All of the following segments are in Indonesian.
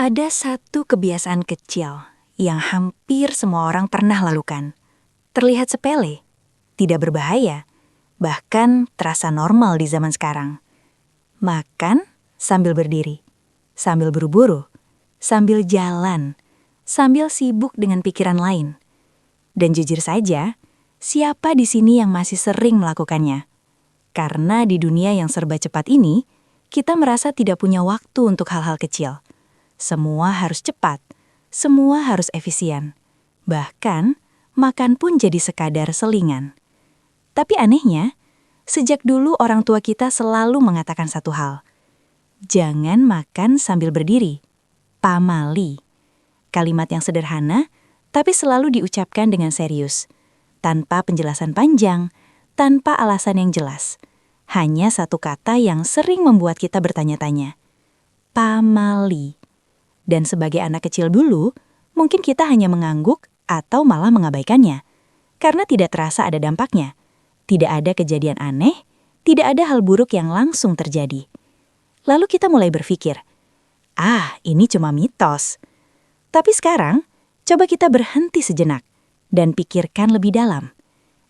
Ada satu kebiasaan kecil yang hampir semua orang pernah lakukan. Terlihat sepele, tidak berbahaya, bahkan terasa normal di zaman sekarang. Makan sambil berdiri, sambil buru-buru, sambil jalan, sambil sibuk dengan pikiran lain. Dan jujur saja, siapa di sini yang masih sering melakukannya? Karena di dunia yang serba cepat ini, kita merasa tidak punya waktu untuk hal-hal kecil. Semua harus cepat, semua harus efisien. Bahkan, makan pun jadi sekadar selingan. Tapi anehnya, sejak dulu orang tua kita selalu mengatakan satu hal. Jangan makan sambil berdiri. Pamali. Kalimat yang sederhana, tapi selalu diucapkan dengan serius. Tanpa penjelasan panjang, tanpa alasan yang jelas. Hanya satu kata yang sering membuat kita bertanya-tanya. Pamali. Dan sebagai anak kecil dulu, mungkin kita hanya mengangguk atau malah mengabaikannya. Karena tidak terasa ada dampaknya. Tidak ada kejadian aneh, tidak ada hal buruk yang langsung terjadi. Lalu kita mulai berpikir, ini cuma mitos. Tapi sekarang, coba kita berhenti sejenak dan pikirkan lebih dalam.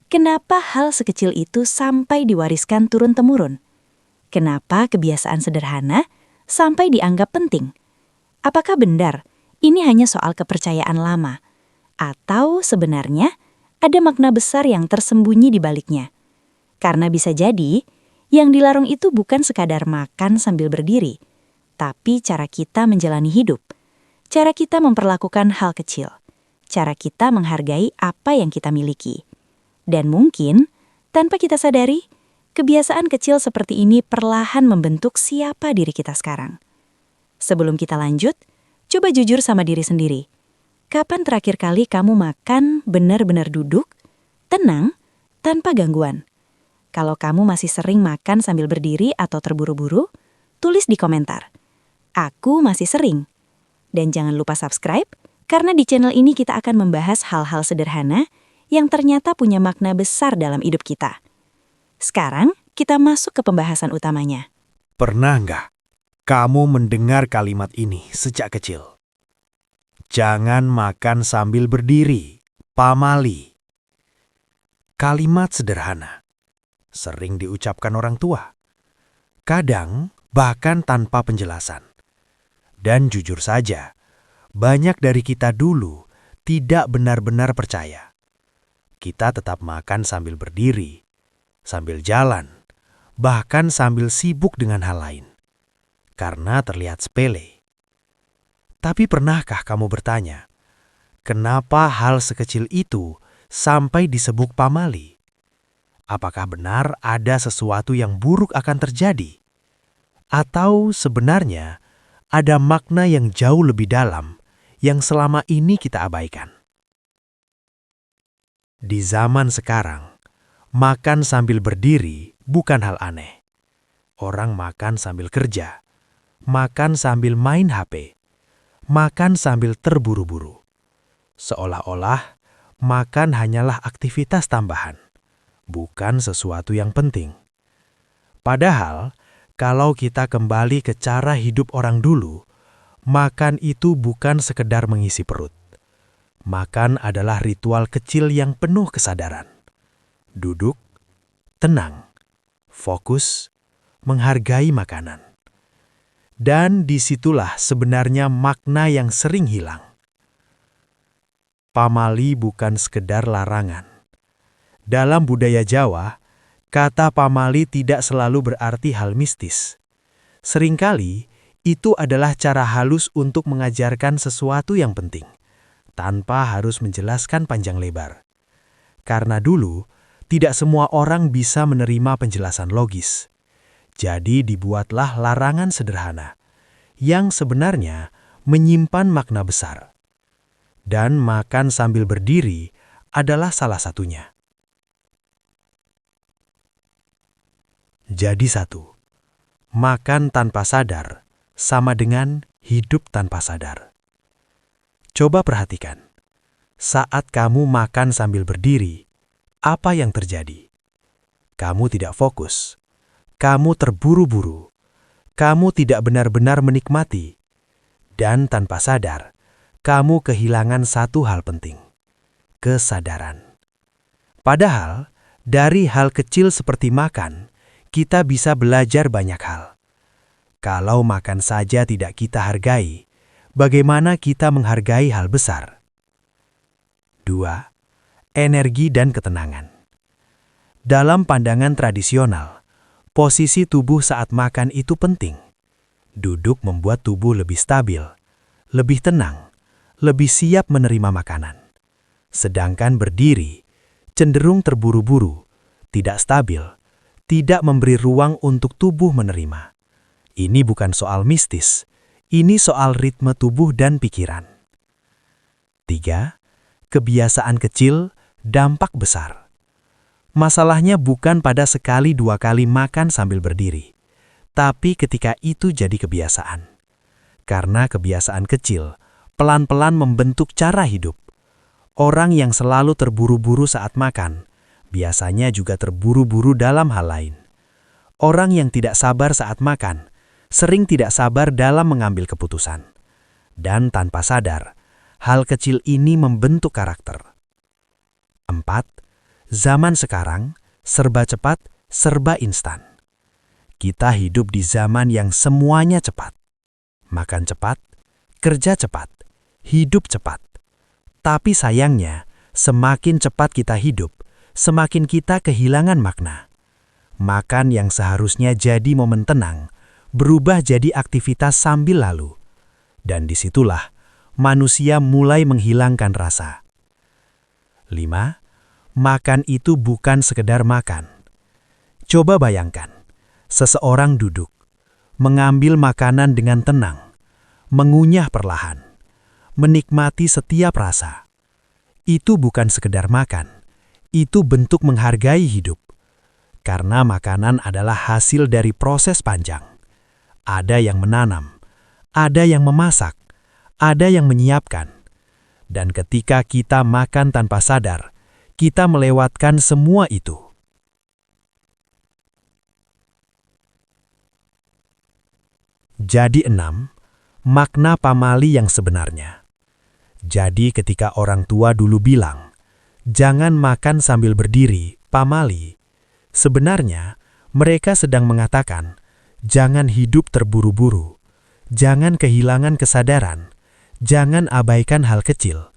Kenapa hal sekecil itu sampai diwariskan turun-temurun? Kenapa kebiasaan sederhana sampai dianggap penting? Apakah benar ini hanya soal kepercayaan lama? Atau sebenarnya ada makna besar yang tersembunyi di baliknya? Karena bisa jadi, yang dilarang itu bukan sekadar makan sambil berdiri, tapi cara kita menjalani hidup, cara kita memperlakukan hal kecil, cara kita menghargai apa yang kita miliki. Dan mungkin, tanpa kita sadari, kebiasaan kecil seperti ini perlahan membentuk siapa diri kita sekarang. Sebelum kita lanjut, coba jujur sama diri sendiri. Kapan terakhir kali kamu makan benar-benar duduk, tenang, tanpa gangguan? Kalau kamu masih sering makan sambil berdiri atau terburu-buru, tulis di komentar. Aku masih sering. Dan jangan lupa subscribe, karena di channel ini kita akan membahas hal-hal sederhana yang ternyata punya makna besar dalam hidup kita. Sekarang, kita masuk ke pembahasan utamanya. Pernah nggak kamu mendengar kalimat ini sejak kecil? Jangan makan sambil berdiri, pamali. Kalimat sederhana, sering diucapkan orang tua. Kadang bahkan tanpa penjelasan. Dan jujur saja, banyak dari kita dulu tidak benar-benar percaya. Kita tetap makan sambil berdiri, sambil jalan, bahkan sambil sibuk dengan hal lain. Karena terlihat sepele. Tapi pernahkah kamu bertanya, kenapa hal sekecil itu sampai disebut pamali? Apakah benar ada sesuatu yang buruk akan terjadi? Atau sebenarnya ada makna yang jauh lebih dalam yang selama ini kita abaikan? Di zaman sekarang, makan sambil berdiri bukan hal aneh. Orang makan sambil kerja, makan sambil main HP, makan sambil terburu-buru. Seolah-olah makan hanyalah aktivitas tambahan, bukan sesuatu yang penting. Padahal, kalau kita kembali ke cara hidup orang dulu, makan itu bukan sekedar mengisi perut. Makan adalah ritual kecil yang penuh kesadaran. Duduk, tenang, fokus, menghargai makanan. Dan disitulah sebenarnya makna yang sering hilang. Pamali bukan sekedar larangan. Dalam budaya Jawa, kata pamali tidak selalu berarti hal mistis. Seringkali, itu adalah cara halus untuk mengajarkan sesuatu yang penting, tanpa harus menjelaskan panjang lebar. Karena dulu, tidak semua orang bisa menerima penjelasan logis. Jadi dibuatlah larangan sederhana, yang sebenarnya menyimpan makna besar. Dan makan sambil berdiri adalah salah satunya. Jadi satu, makan tanpa sadar sama dengan hidup tanpa sadar. Coba perhatikan, saat kamu makan sambil berdiri, apa yang terjadi? Kamu tidak fokus. Kamu terburu-buru. Kamu tidak benar-benar menikmati. Dan tanpa sadar, kamu kehilangan satu hal penting, kesadaran. Padahal, dari hal kecil seperti makan, kita bisa belajar banyak hal. Kalau makan saja tidak kita hargai, bagaimana kita menghargai hal besar? 2. Energi dan ketenangan. Dalam pandangan tradisional, posisi tubuh saat makan itu penting. Duduk membuat tubuh lebih stabil, lebih tenang, lebih siap menerima makanan. Sedangkan berdiri, cenderung terburu-buru, tidak stabil, tidak memberi ruang untuk tubuh menerima. Ini bukan soal mistis, ini soal ritme tubuh dan pikiran. 3. Kebiasaan kecil, dampak besar. Masalahnya bukan pada sekali dua kali makan sambil berdiri, tapi ketika itu jadi kebiasaan. Karena kebiasaan kecil, pelan-pelan membentuk cara hidup. Orang yang selalu terburu-buru saat makan, biasanya juga terburu-buru dalam hal lain. Orang yang tidak sabar saat makan, sering tidak sabar dalam mengambil keputusan. Dan tanpa sadar, hal kecil ini membentuk karakter. 4. Zaman sekarang, serba cepat, serba instan. Kita hidup di zaman yang semuanya cepat. Makan cepat, kerja cepat, hidup cepat. Tapi sayangnya, semakin cepat kita hidup, semakin kita kehilangan makna. Makan yang seharusnya jadi momen tenang, berubah jadi aktivitas sambil lalu. Dan disitulah, manusia mulai menghilangkan rasa. 5. Makan itu bukan sekedar makan. Coba bayangkan. Seseorang duduk, mengambil makanan dengan tenang, mengunyah perlahan, menikmati setiap rasa. Itu bukan sekedar makan, itu bentuk menghargai hidup. Karena makanan adalah hasil dari proses panjang. Ada yang menanam, ada yang memasak, ada yang menyiapkan. Dan ketika kita makan tanpa sadar, kita melewatkan semua itu. Jadi 6. Makna pamali yang sebenarnya. Jadi ketika orang tua dulu bilang, jangan makan sambil berdiri, pamali. Sebenarnya, mereka sedang mengatakan, jangan hidup terburu-buru, jangan kehilangan kesadaran, jangan abaikan hal kecil.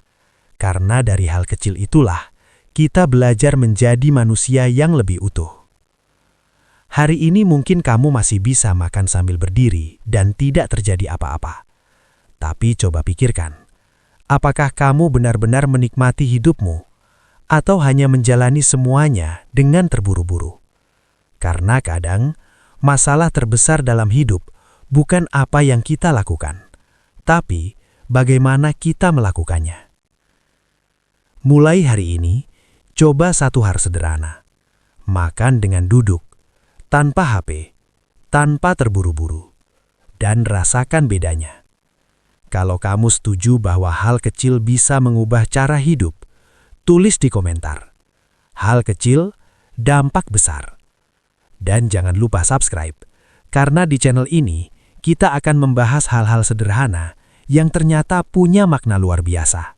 Karena dari hal kecil itulah, kita belajar menjadi manusia yang lebih utuh. Hari ini mungkin kamu masih bisa makan sambil berdiri dan tidak terjadi apa-apa. Tapi coba pikirkan, apakah kamu benar-benar menikmati hidupmu atau hanya menjalani semuanya dengan terburu-buru? Karena kadang, masalah terbesar dalam hidup bukan apa yang kita lakukan, tapi bagaimana kita melakukannya. Mulai hari ini, coba satu hal sederhana. Makan dengan duduk, tanpa HP, tanpa terburu-buru, dan rasakan bedanya. Kalau kamu setuju bahwa hal kecil bisa mengubah cara hidup, tulis di komentar. Hal kecil, dampak besar. Dan jangan lupa subscribe, karena di channel ini kita akan membahas hal-hal sederhana yang ternyata punya makna luar biasa.